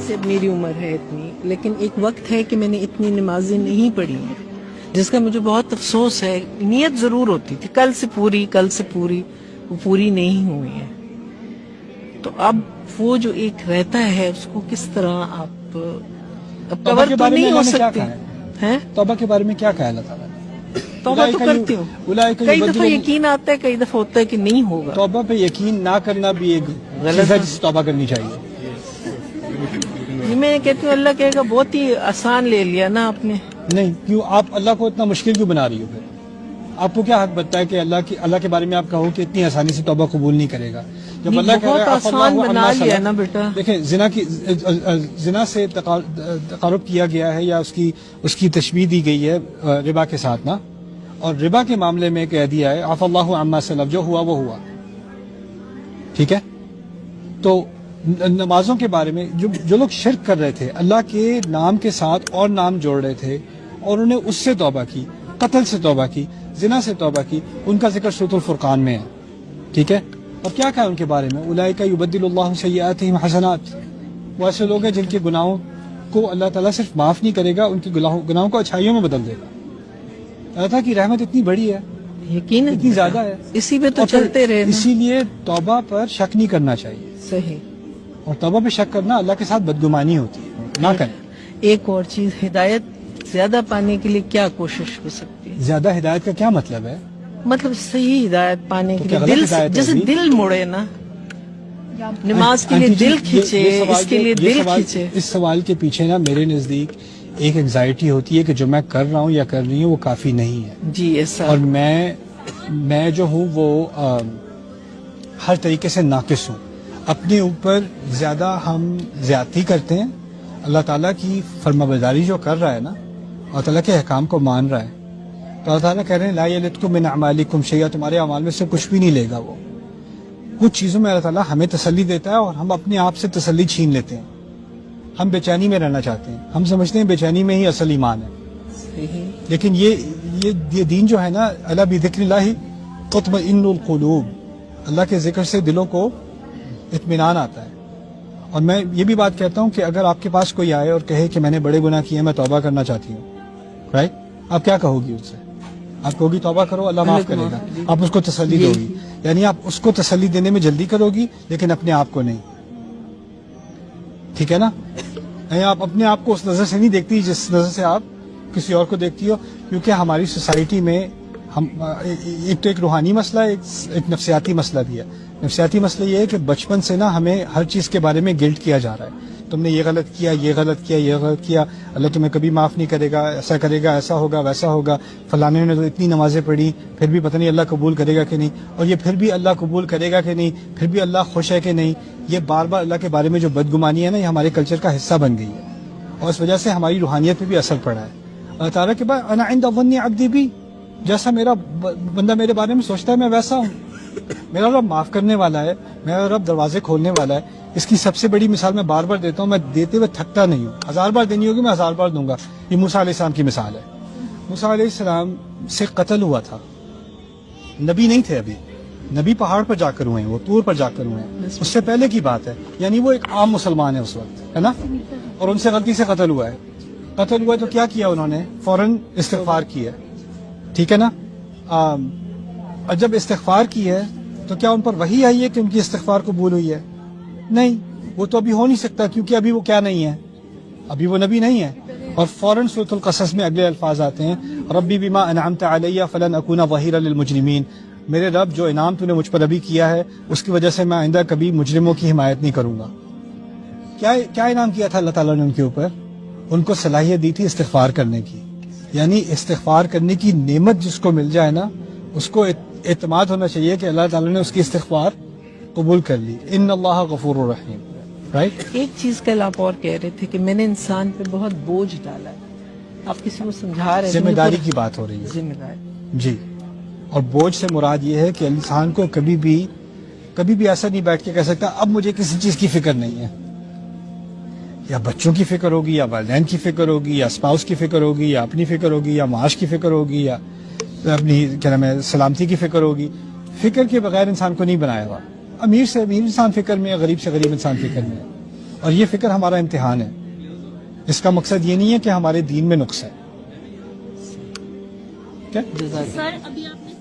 سے میری عمر ہے اتنی، لیکن ایک وقت ہے کہ میں نے اتنی نمازیں نہیں پڑھی ہیں، جس کا مجھے بہت افسوس ہے. نیت ضرور ہوتی تھی کل سے پوری، وہ پوری نہیں ہوئی ہے. تو اب وہ جو ایک رہتا ہے اس کو کس طرح آپ کور تو نہیں ہو سکتے ہیں. توبہ کے بارے میں کیا کہا اللہ تعالیٰ نے؟ توبہ تو کرتی ہوں، کئی دفعہ یقین آتا ہے، کئی دفعہ ہوتا ہے کہ نہیں ہوگا. توبہ پہ یقین نہ کرنا بھی ایک غلط ہے جس سے توبہ کرنی چاہیے. میں کہتی ہوں اللہ کہے گا بہت ہی آسان لے لیا نا آپ نے. نہیں، کیوں آپ اللہ کو اتنا مشکل کیوں بنا رہی ہو؟ پھر آپ کو کیا حق بنتا ہے کہ اللہ کے بارے میں آپ کہو کہ اتنی آسانی سے توبہ قبول نہیں کرے گا؟ جب اللہ کہہ بہت رہا ہے آسان بنا لیا نا بیٹا. دیکھیں، زنا سے تقارب کیا گیا ہے یا اس کی تشبیہ دی گئی ہے ربا کے ساتھ نا، اور ربا کے معاملے میں کہہ دیا ہے عفا اللہ عما سلف، جو ہوا وہ ہوا. ٹھیک ہے، تو نمازوں کے بارے میں جو لوگ شرک کر رہے تھے، اللہ کے نام کے ساتھ اور نام جوڑ رہے تھے اور انہوں نے اس سے توبہ کی، قتل سے توبہ کی، زنا سے توبہ کی، ان کا ذکر سورۃ الفرقان میں ہے. ٹھیک ہے، اور کیا کہا ان کے بارے میں؟ اولئک یبدل اللہ سیئاتہم حسنات. وہ ایسے لوگ ہیں جن کے گناہوں کو اللہ تعالیٰ صرف معاف نہیں کرے گا، ان کے گناہوں کو اچھائیوں میں بدل دے گا. اللہ تعالیٰ کی رحمت اتنی بڑی ہے، یقین اتنی زیادہ ہے، اسی پہ تو چلتے رہے. اسی لیے توبہ پر شک نہیں کرنا چاہیے. صحیح. اور توبہ پہ شک کرنا اللہ کے ساتھ بدگمانی ہوتی ہے، نہ کریں. ایک اور چیز، ہدایت زیادہ پانے کے لیے کیا کوشش ہو سکتی ہے؟ زیادہ ہدایت کا کیا مطلب ہے؟ مطلب صحیح ہدایت پانے کے کیا لیے غلط ہدایت ہے جیسے ابھی؟ دل مڑے نا، نماز کے لیے آنٹی جی، دل کھینچے، اس کے لیے دل کھینچے. اس سوال کے پیچھے نا میرے نزدیک ایک انگزائٹی ہوتی ہے کہ جو میں کر رہا ہوں یا کر رہی ہوں وہ کافی نہیں ہے. جی ایسا. اور میں جو ہوں وہ ہر طریقے سے ناقص ہوں. اپنے اوپر زیادہ ہم زیادتی کرتے ہیں. اللہ تعالیٰ کی فرمانبرداری جو کر رہا ہے نا، اللہ تعالیٰ کے احکام کو مان رہا ہے، تو اللہ تعالیٰ کہہ رہے ہیں لا یلدکم من اعمالکم شیئا، تمہارے اعمال میں سے کچھ بھی نہیں لے گا. وہ کچھ چیزوں میں اللہ تعالیٰ ہمیں تسلی دیتا ہے اور ہم اپنے آپ سے تسلی چھین لیتے ہیں. ہم بے چینی میں رہنا چاہتے ہیں، ہم سمجھتے ہیں بے چینی میں ہی اصل ایمان ہے. لیکن یہ دین جو ہے نا، الا بذکر اللہ تطمئن القلوب، اللہ کے ذکر سے دلوں کو اطمینان آتا ہے. اور میں یہ بھی بات کہتا ہوں کہ اگر آپ کے پاس کوئی آئے اور کہے کہ میں نے بڑے گناہ کیے، میں توبہ کرنا چاہتی ہوں، رائٹ، آپ کیا کہو گی ان سے؟ آپ کہو گی توبہ کرو، اللہ معاف کرے گا. آپ اس کو تسلی دو گی، یعنی آپ اس کو تسلی دینے میں جلدی کرو گی لیکن اپنے آپ کو نہیں. ٹھیک ہے نا؟ آپ اپنے آپ کو اس نظر سے نہیں دیکھتی جس نظر سے آپ کسی اور کو دیکھتی ہو. کیونکہ ہماری سوسائٹی میں ایک تو ایک روحانی مسئلہ ہے، ایک نفسیاتی مسئلہ بھی ہے. نفسیاتی مسئلہ یہ ہے کہ بچپن سے نا ہمیں ہر چیز کے بارے میں گلٹ کیا جا رہا ہے. تم نے یہ غلط کیا، یہ غلط کیا، یہ غلط کیا، اللہ تمہیں کبھی معاف نہیں کرے گا، ایسا کرے گا، ایسا ہوگا، ویسا ہوگا. فلانے نے تو اتنی نمازیں پڑھی، پھر بھی پتہ نہیں اللہ قبول کرے گا کہ نہیں، اور یہ پھر بھی اللہ قبول کرے گا کہ نہیں، پھر بھی اللہ خوش ہے کہ نہیں. یہ بار بار اللہ کے بارے میں جو بدگمانی ہے نا، یہ ہمارے کلچر کا حصہ بن گئی ہے اور اس وجہ سے ہماری روحانیت پہ بھی اثر پڑا ہے. اللہ تعالیٰ کے بعد انا عند ظن عبدی بھی، جیسا میرا بندہ میرے بارے میں سوچتا ہے میں ویسا ہوں. میرا رب معاف کرنے والا ہے، میرا رب دروازے کھولنے والا ہے. اس کی سب سے بڑی مثال میں بار بار دیتا ہوں، میں دیتے ہوئے تھکتا نہیں ہوں. 1000 بار دینی ہوگی میں 1000 بار دوں گا. یہ موسیٰ علیہ السلام کی مثال ہے. موسیٰ علیہ السلام سے قتل ہوا تھا، نبی نہیں تھے ابھی، نبی پہاڑ پر جا کر ہوئے ہیں، وہ طور پر جا کر ہوئے ہیں. اس سے پہلے کی بات ہے، یعنی وہ ایک عام مسلمان ہے اس وقت، ہے نا، اور ان سے غلطی سے قتل ہوا ہے. قتل ہوا ہے تو کیا کیا انہوں نے؟ فوراً استغفار کی ہے. ٹھیک ہے نا؟ اور جب استغفار کی ہے تو کیا ان پر وحی آئی ہے کہ ان کی استغفار قبول ہوئی ہے؟ نہیں، وہ تو ابھی ہو نہیں سکتا کیونکہ ابھی وہ کیا نہیں ہے، ابھی وہ نبی نہیں ہے. اور فوراً سورۃ القصص میں اگلے الفاظ آتے ہیں، ربی بما انعمت علی فلن اکون ظہیرا للمجرمین، میرے رب جو انعام تو نے مجھ پر ابھی کیا ہے اس کی وجہ سے میں آئندہ کبھی مجرموں کی حمایت نہیں کروں گا. کیا انعام کیا تھا اللہ تعالیٰ نے ان کے اوپر؟ ان کو صلاحیت دی تھی استغفار کرنے کی. یعنی استغفار کرنے کی نعمت جس کو مل جائے نا، اس کو اعتماد ہونا چاہیے کہ اللہ تعالیٰ نے اس کی استغفار قبول کر لی. ان اللہ غفور الرحیم. رائٹ. ایک چیز کل آپ اور کہہ رہے تھے کہ میں نے انسان پہ بہت بوجھ ڈالا ہے. آپ کسی کو سمجھا رہے ہیں، ذمہ داری کی بات ہو رہی ہے. ذمہ داری، جی. اور بوجھ سے مراد یہ ہے کہ انسان کو کبھی بھی ایسا نہیں بیٹھ کے کہہ سکتا اب مجھے کسی چیز کی فکر نہیں ہے. یا بچوں کی فکر ہوگی، یا والدین کی فکر ہوگی، یا اسپاؤس کی فکر ہوگی، یا اپنی فکر ہوگی، یا معاش کی فکر ہوگی، یا اپنی کیا نام ہے سلامتی کی فکر ہوگی. فکر کے بغیر انسان کو نہیں بنایا ہوا. امیر سے امیر انسان فکر میں ہے، غریب سے غریب انسان فکر میں ہے. اور یہ فکر ہمارا امتحان ہے. اس کا مقصد یہ نہیں ہے کہ ہمارے دین میں نقص ہے. جزاک اللہ. سر ابھی آپ نے